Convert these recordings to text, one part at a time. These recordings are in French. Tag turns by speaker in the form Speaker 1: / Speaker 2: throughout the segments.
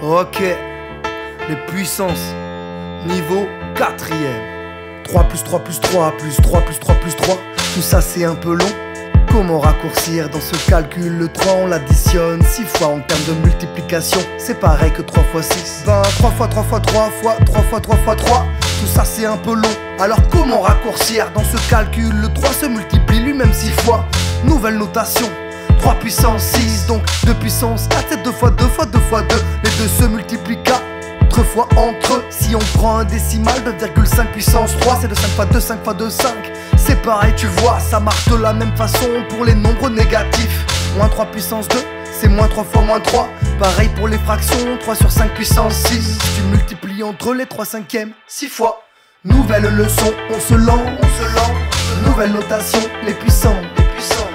Speaker 1: Ok, les puissances, niveau 4ème. 3 plus 3 plus 3 plus 3 plus 3 plus 3, tout ça c'est un peu long. Comment raccourcir dans ce calcul? Le 3 on l'additionne 6 fois en termes de multiplication. C'est pareil que 3 fois 6. Ben 3 fois 3 fois 3 fois 3 fois 3 fois 3. Tout ça c'est un peu long. Alors comment raccourcir dans ce calcul? Le 3 se multiplie lui-même 6 fois. Nouvelle notation, 3 puissance 6, donc 2 puissance 4, c'est 2 fois 2 fois 2 fois 2. Les deux se multiplient 4 fois entre eux. Si on prend un décimal, 2,5 puissance 3, c'est de 5 fois 2, 5 fois 2, 5. C'est pareil, tu vois, ça marche de la même façon pour les nombres négatifs. Moins 3 puissance 2, c'est moins 3 fois moins 3. Pareil pour les fractions, 3 sur 5 puissance 6. Tu multiplies entre les 3 cinquièmes 6 fois. Nouvelle leçon, on se lance. Nouvelle notation, les puissants.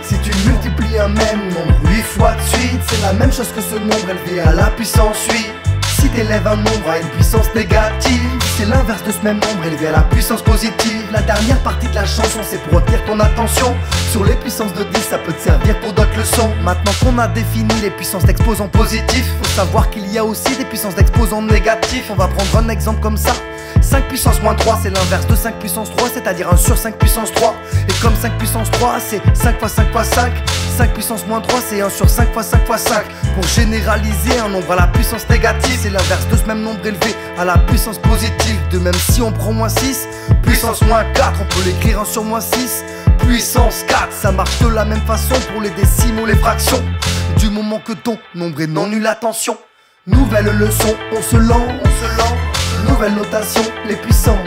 Speaker 1: Si tu multiplies un même nombre 8 fois de suite, c'est la même chose que ce nombre élevé à la puissance 8. Si t'élèves un nombre à une puissance négative, c'est l'inverse de ce même nombre élevé à la puissance positive. La dernière partie de la chanson, c'est pour retenir ton attention sur les puissances de 10, ça peut te servir pour d'autres leçons. Maintenant qu'on a défini les puissances d'exposants positifs, faut savoir qu'il y a aussi des puissances d'exposants négatifs. On va prendre un exemple comme ça. 5 puissance moins 3, c'est l'inverse de 5 puissance 3, c'est-à-dire 1 sur 5 puissance 3. Et comme 5 puissance 3, c'est 5 fois 5 fois 5. 5 puissance moins 3, c'est 1 sur 5 fois 5 fois 5. Pour généraliser un nombre à la puissance négative, c'est l'inverse de ce même nombre élevé à la puissance positive. De même si on prend moins 6, puissance moins 4, on peut l'écrire 1 sur moins 6, puissance 4. Ça marche de la même façon pour les décimaux, les fractions, du moment que ton nombre est non nul. Attention, nouvelle leçon, on se lance. Nouvelle notation, les puissants.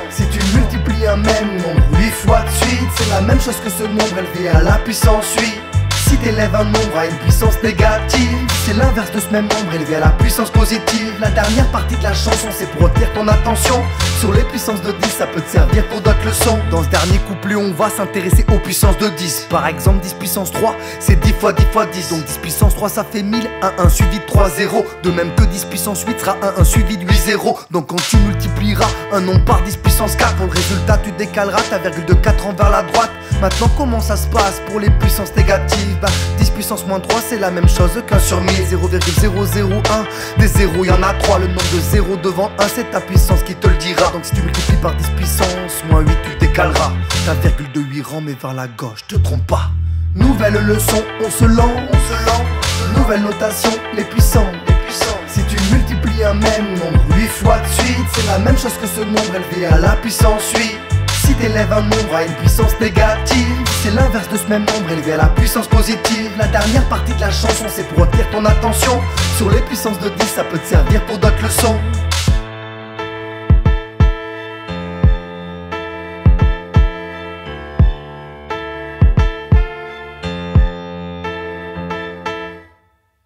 Speaker 1: Si tu multiplies un même nombre 8 fois de suite, c'est la même chose que ce nombre élevé à la puissance 8. Si t'élèves un nombre à une puissance négative, c'est l'inverse de ce même nombre élevé à la puissance positive. La dernière partie de la chanson, c'est pour retenir ton attention sur les puissances de 10, ça peut te servir pour d'autres leçons. Dans ce dernier couplet, on va s'intéresser aux puissances de 10. Par exemple, 10 puissance 3, c'est 10 fois 10 fois 10. Donc 10 puissance 3, ça fait 1000, 1 suivi de 3 0. De même que 10 puissance 8 sera 1 suivi de 8 0. Donc quand tu multiplieras un nombre par 10 puissance 4, pour le résultat, tu décaleras ta virgule de 4 ans vers la droite. Maintenant, comment ça se passe pour les puissances négatives? 10 puissance moins 3, c'est la même chose qu'un sur 1000. 0,001, des zéros, y'en a 3. Le nombre de 0 devant 1, c'est ta puissance qui te le dira. Donc si tu multiplies par 10 puissance moins 8, tu décaleras ta virgule de 8 rangs mais vers la gauche, te trompe pas. Nouvelle leçon, on se lance. Nouvelle notation, les puissants. Si tu multiplies un même nombre 8 fois de suite, c'est la même chose que ce nombre élevé à la puissance 8. Si t'élèves un nombre à une puissance négative, c'est l'inverse de ce même nombre élevé à la puissance positive. La dernière partie de la chanson, c'est pour retenir ton attention sur les puissances de 10, ça peut te servir pour d'autres leçons.